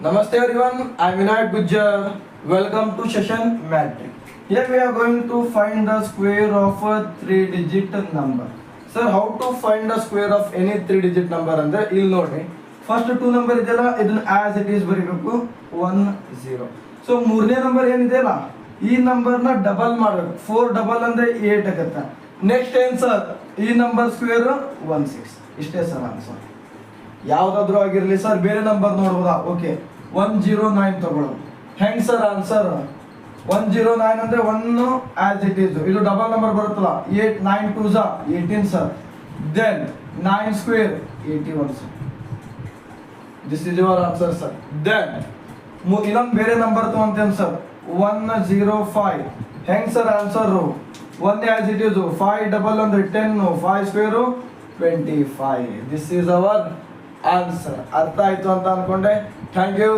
Namaste everyone, I am Vinayak Gujjar. Welcome to session Matrix. Here we are going to find the square of a 3-digit number. Sir, how to find the square of any 3-digit number ಅಂದ್ರೆ ಇಲ್ಲಿ ನೋಡ್ರಿ. First 2 number ಇದೆಯಲ್ಲ ಇದನ್ನ as it is ಬರೀಬೇಕು 1 0. So ಮೂರನೇ number ಏನಿದೆಯಲ್ಲ ಈ ನಂಬರ್ನ ಡಬಲ್ ಮಾಡಬೇಕು. 4 ಡಬಲ್ ಅಂದ್ರೆ 8 ಆಗುತ್ತೆ. ನೆಕ್ಸ್ಟ್ ಏನ್ ಸರ್ ಈ ನಂಬರ್ ಸ್ಕ್ವೇರ್ 16. ಇಷ್ಟೇ ಸರ್ ಆನ್ಸರ್. ಯಾವ್ದಾದ್ರು ಆಗಿರ್ಲಿ ಸರ್, ಬೇರೆ ನಂಬರ್ ನೋಡ್ಬೋದಾ? ಓಕೆ 109 ತಗೊಳ್ಳೋದು. ಹೆಂಗ್ ಸರ್ ಆನ್ಸರ್? 109 ಅಂದ್ರೆ 1 ಆಸ್ ಇಟ್ ಈಸ್, ಇದು ಡಬಲ್ ನಂಬರ್ ಬರುತ್ತಲ್ಲ 8 9 2s 18 sir. Then 9 square 81 sir. This is your answer sir. Then ಇನ್ನೊಂದು ಬೇರೆ ನಂಬರ್ ತಗೊಂತೇನೆ ಸರ್ 105. ಹೆಂಗ್ sir answer? 1 as it is, 5 double ಅಂದ್ರೆ 10, 5 square 25. This is our answer. ಅರ್ಥ ಆಯ್ತು ಅಂತ ಅನ್ಕೊಂಡೆ. Thank you.